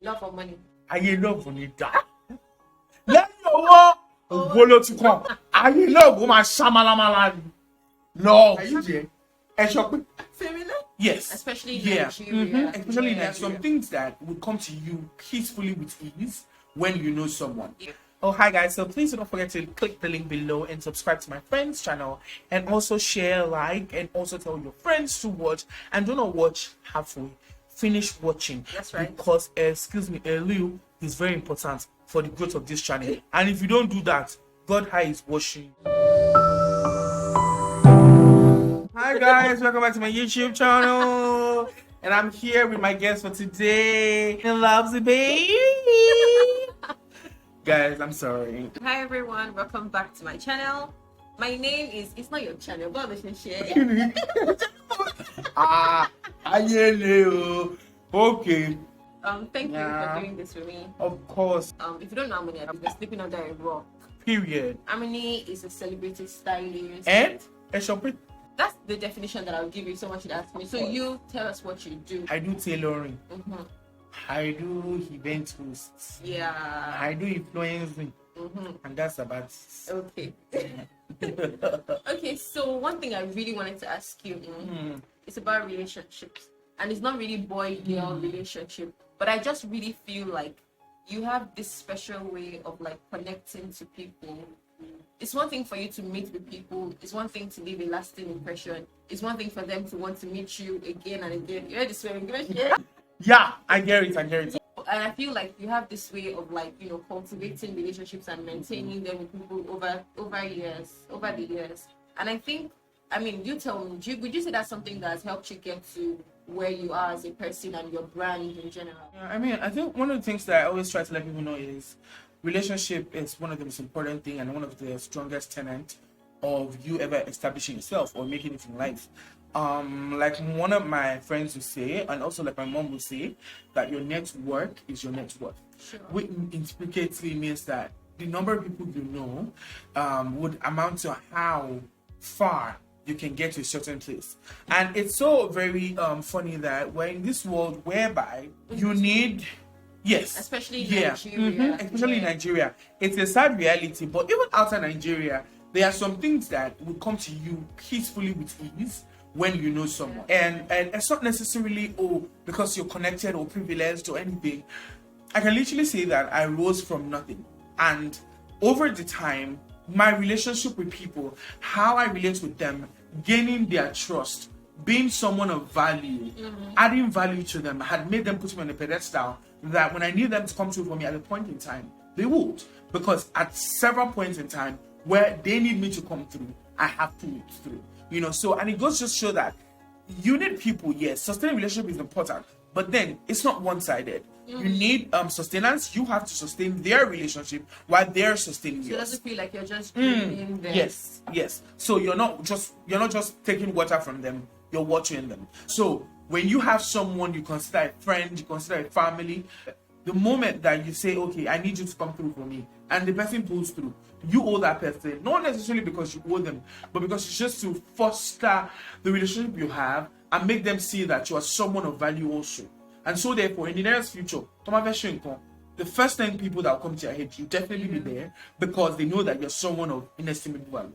Love for money. Ayé love ní dá. Lẹ́yìn owó, ògbó ló ti kàn. Ayé love ó máa ṣámálámálá ni. Love. Are you there? Ẹ sọ pé. Similar? Yes. Especially in Nigeria. Especially there's some things that would come to you peacefully with ease when you know someone. Yeah. Oh, hi guys. So please don't forget to click the link below and subscribe to my friend's channel, and also share, like, and also tell your friends to watch. And do not watch halfway. Finish watching. That's right. Because, Elu is very important for the growth of this channel. And if you don't do that, God High is watching. Hi guys, welcome back to my YouTube channel, and I'm here with my guest for today. He loves the baby. Guys, I'm sorry. Hi everyone, welcome back to my channel. My name is, it's not your channel, but relationship. Okay. Thank you for doing this for me. Of course. If you don't know Amini, I've been sleeping under a rock. Period. Amini is a celebrity stylist. And a shopping. That's the definition that I'll give you. Someone should ask me. So you tell us what you do. I do tailoring. I do event hosts. Yeah. I do influencing. And that's about it. Okay. Okay, so one thing I really wanted to ask you is about relationships. And it's not really boy-girl relationship, but I just really feel like you have this special way of like connecting to people. It's one thing for you to meet with people. It's one thing to leave a lasting impression. It's one thing for them to want to meet you again and again. You know this way, Yeah, I get it. And I feel like you have this way of like, you know, cultivating relationships and maintaining them with people over the years. And I think, I mean, you tell me, would you say that's something that has helped you get to where you are as a person and your brand in general? Yeah, I mean, I think one of the things that I always try to let people know is relationship is one of the most important thing and one of the strongest tenets of you ever establishing yourself or making it in life. Like one of my friends would say, and also like my mom would say, that your network is your net worth. Sure. Which implicitly means that the number of people you know would amount to how far you can get to a certain place. And it's so very funny that we're in this world whereby you need, yes, especially in Nigeria. Especially in Nigeria. It's a sad reality, but even outside Nigeria, there are some things that will come to you peacefully with ease when you know someone. And it's not necessarily, because you're connected or privileged or anything. I can literally say that I rose from nothing. And over the time, my relationship with people, how I relate with them, gaining their trust, being someone of value, adding value to them, had made them put me on a pedestal that when I need them to come through for me at a point in time, they would. Because at several points in time where they need me to come through, I have to look through. You know, so, and it goes to show that you need people, yes, sustaining relationship is important, but then it's not one-sided. You need sustenance. You have to sustain their relationship while they're sustaining yours. So it doesn't feel like you're just draining them. Yes. So you're not just taking water from them, you're watering them. So when you have someone you consider a friend, you consider a family, the moment that you say, okay, I need you to come through for me, and the person pulls through, you owe that person, not necessarily because you owe them, but because it's just to foster the relationship you have and make them see that you are someone of value also. And so therefore, in the nearest future, the first 10 people that will come to your head, you definitely be there because they know that you're someone of inestimable value.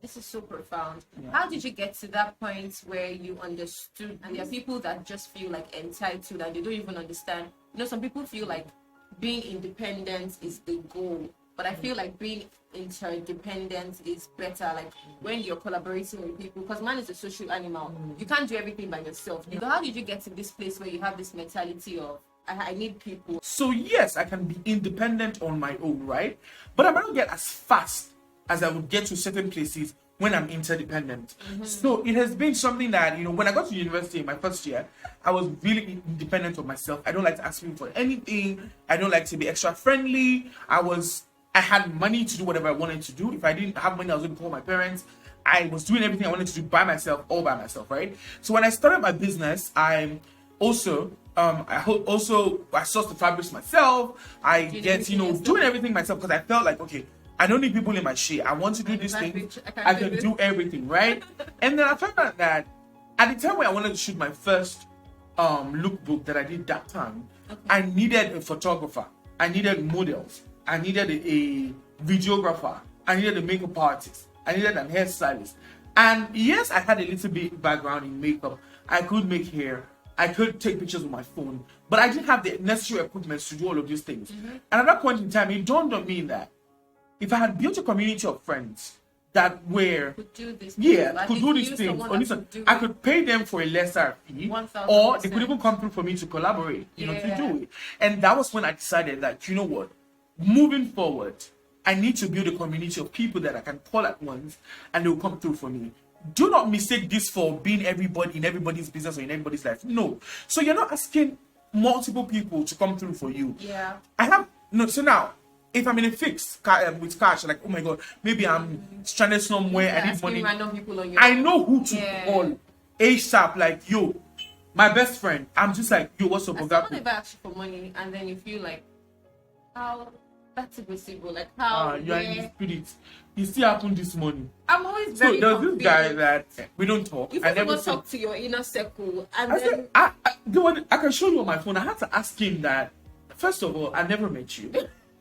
This is so profound. Yeah. How did you get to that point where you understood? And there are people that just feel like entitled and they don't even understand. You know, some people feel like being independent is the goal, but I feel like being interdependent is better. Like when you're collaborating with people, because man is a social animal. You can't do everything by yourself. So how did you get to this place where you have this mentality of I need people? So yes, I can be independent on my own, right? But I might not get as fast as I would get to certain places when I'm interdependent. So it has been something that, you know, when I got to university in my first year, I was really independent of myself. I don't like to ask people for anything. I don't like to be extra friendly. I had money to do whatever I wanted to do. If I didn't have money, I was going to call my parents. I was doing everything I wanted to do by myself, all by myself, right? So when I started my business, I sourced the fabrics myself. Doing everything myself because I felt like, okay, I don't need people in my shit. I want to do these things. I can do everything, right? And then I found out that at the time when I wanted to shoot my first lookbook that I did that time, I needed a photographer, I needed models, I needed a videographer, I needed a makeup artist, I needed an hairstylist. And yes, I had a little bit background in makeup. I could make hair, I could take pictures with my phone, but I didn't have the necessary equipment to do all of these things. And at that point in time, it dawned on me that if I had built a community of friends that were Could do this. could do these things, I could pay them for a lesser fee, 1000%. or they could even come through for me to collaborate, to do it. And that was when I decided that, you know what, moving forward, I need to build a community of people that I can call at once and they will come through for me. Do not mistake this for being everybody in everybody's business or in everybody's life. No. So you're not asking multiple people to come through for you. Yeah. So now, if I'm in a fix with cash, like, oh my God, maybe I'm stranded somewhere, I need money. Random people on your I know who to call ASAP, like, yo, my best friend. I'm just like, yo, what's up, Someone ever asked you for money and then you feel like, how that's impossible. Like, how? You are in the spirit. It still happened this morning. I'm always very So there's confused. this guy that we don't talk. You I never first talk to your inner circle, and I then said, I can show you on my phone. I had to ask him that. First of all, I never met you.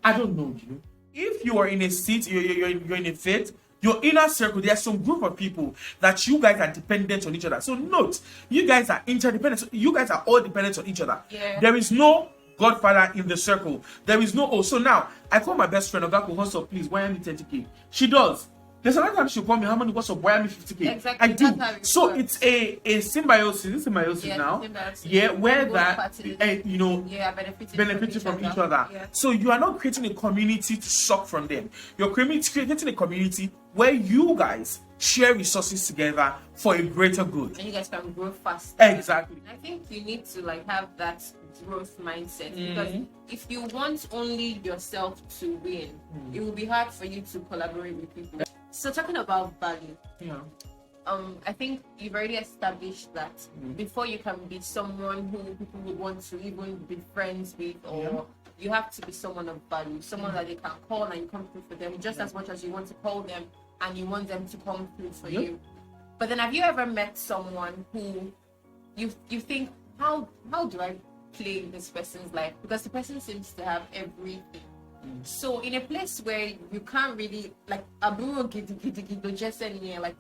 I don't know you. If you are in a seat, you're in a fit, your inner circle, there's some group of people that you guys are dependent on each other. So note, you guys are interdependent. You guys are all dependent on each other. Yeah. There is no godfather in the circle. There is no, so now, I call my best friend, Ogako, what's up, please, wire me 30K. She does. There's another time she'll call me, how many, what's up, wire me 50K. Exactly. I do. That's how it So works. it's a symbiosis now. symbiosis. Yeah, where Both that, parties. benefiting from each other. Yeah. So you are not creating a community to suck from them. You're creating a community where you guys share resources together for a greater good. And you guys can grow fast. Exactly. I think you need to have that growth mindset, because if you want only yourself to win, it will be hard for you to collaborate with people. So talking about value, I think you've already established that before you can be someone who people would want to even be friends with, or you have to be someone of value, someone that they can call and you come through for them just as much as you want to call them and you want them to come through for you. But then have you ever met someone who you think, how do I play in this person's life? Because the person seems to have everything. So in a place where you can't really, like, like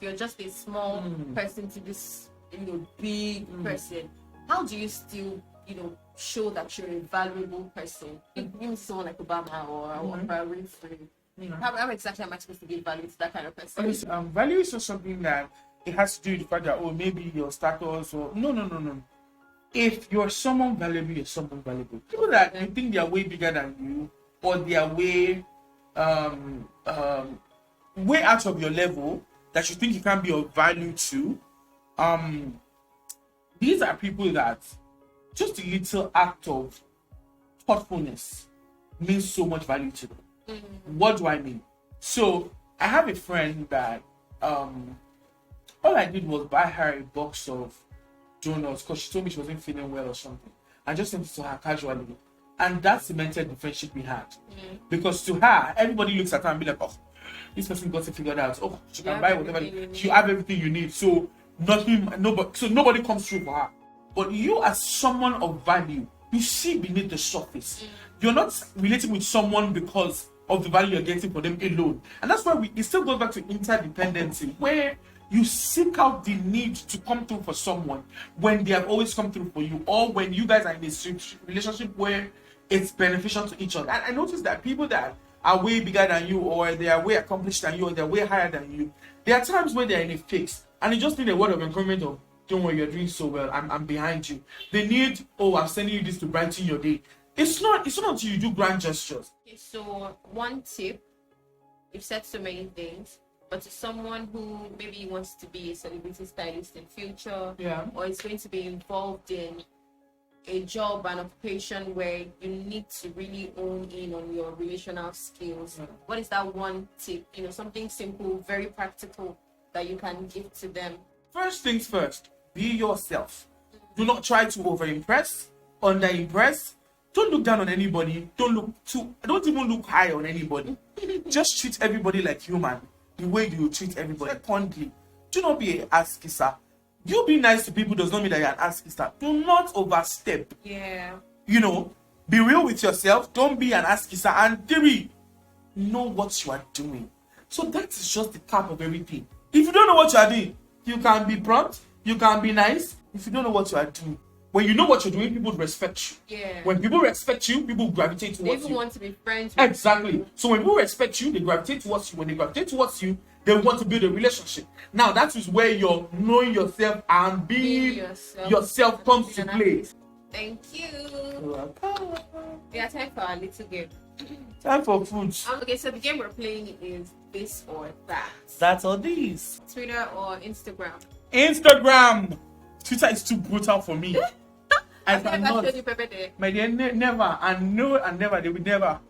you're just a small person to this big person, how do you still show that you're a valuable person? Even someone like Obama or Oprah Winfrey, how exactly am I supposed to give value to that kind of person? Value is not something that it has to do with the fact that, maybe your status or no. If you're someone valuable, you're someone valuable. People that you think they are way bigger than you, or they are way out of your level, that you think you can be of value to, these are people that just a little act of thoughtfulness means so much value to them. What do I mean? So I have a friend that all I did was buy her a box of donuts because she told me she wasn't feeling well or something, and just sent it to her casually. And that cemented the friendship we had. Because to her, everybody looks at her and be like, oh, this person got it figured out. Oh, she can buy whatever. You have everything you need. So nobody comes through for her. But you, as someone of value, you see beneath the surface. You're not relating with someone because of the value you're getting for them alone. And that's why it still goes back to interdependency, where you seek out the need to come through for someone when they have always come through for you, or when you guys are in a relationship where it's beneficial to each other. And I noticed that people that are way bigger than you, or they are way accomplished than you, or they're way higher than you, there are times where they're in a fix and they just need a word of encouragement of, don't worry, you're doing so well, I'm behind you. They need, I'm sending you this to brighten your day. It's not until you do grand gestures. Okay, so one tip, you've said so many things, but to someone who maybe wants to be a celebrity stylist in future, or is going to be involved in a job and occupation where you need to really own in on your relational skills, what is that one tip? Something simple, very practical that you can give to them. First things first, be yourself. Do not try to over-impress, under-impress. Don't look down on anybody. Don't even look high on anybody. Just treat everybody like human, the way you treat everybody. Secondly, do not be an ass kisser. You being nice to people does not mean that you're an ass kisser. Do not overstep. Yeah. Be real with yourself. Don't be an ass kisser. And 3, know what you are doing. So that is just the cap of everything. If you don't know what you are doing, you can be prompt, you can be nice. If you don't know what you are doing, when you know what you're doing, people respect you. Yeah. When people respect you, people gravitate They towards even you. want to be friends with Exactly. you. So when people respect you, they gravitate towards you. When they gravitate towards you, they want to build a relationship. Now that is where your knowing yourself and being yourself comes to play. Thank you. Yeah, time for our little game. Time for food. Okay, so the game we're playing is this or that. That's all these. Twitter or Instagram? Instagram. Twitter is too brutal for me. I I've never cannot. showed you Pepe there. My dear, never. And no, and never. They will never.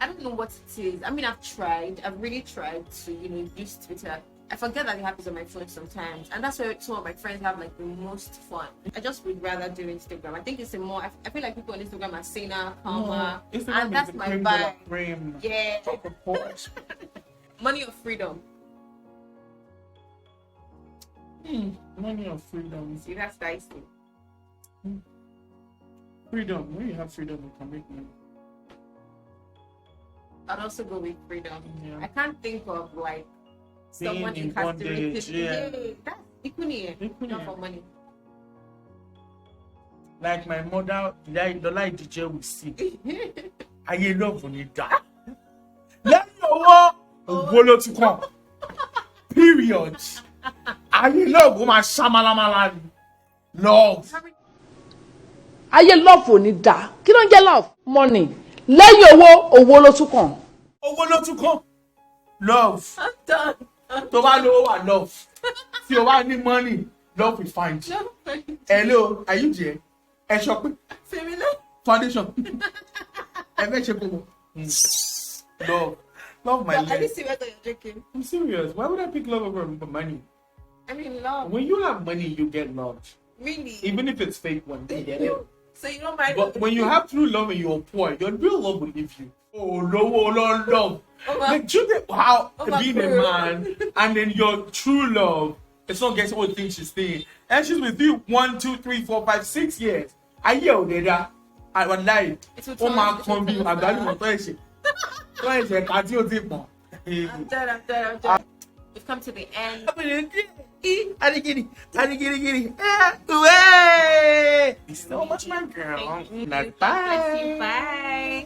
I don't know what it is. I mean, I've tried. I've really tried to, use Twitter. I forget that it happens on my phone sometimes, and that's where some of my friends have like the most fun. I just would rather do Instagram. I think it's a more. I feel like people on Instagram are saner, calmer, Instagram and that's is my the vibe. cream. Yeah. Of course. Money or freedom? Money or freedom. See, that's dicey. Freedom. When you have freedom, you can make money. I'd also go with freedom. Yeah. I can't think of like Being someone in incarcerated. bondage, yeah. That's Ikuni, not for money. Like my mother, the light DJ will see. I love when you die. Let your walk to come. Period. I love when my shamalamalan. Love. ayé love ò ní dá kí ló ń jẹ́ love money lẹ́yìn owó ló tún kàn. Owó ló tún kàn. Love. I'm done. Tó bá lówó wà love. Tí o bá ní money, love will find. Hello, are you there? Ẹ sọ pé foundation. Ẹ fẹ́ ṣe kókó. Love. Love my Are you life. serious or you're joking? I'm serious. Why would I pick love over money? I mean, love. When you have money, you get love. Really? Even if it's fake one, you get it. So you don't mind? But when you have true love and you're poor, your real love will leave you. Oh, love. Like, you get how being a man and then your true love, it's not getting all the things she's saying. And she's with you 1, 2, 3, 4, 5, 6 years. I yelled at her. I was like, oh my God, I'm done. I'm done. We've come to the end. So much, my girl. Thank you. Bye. Bye.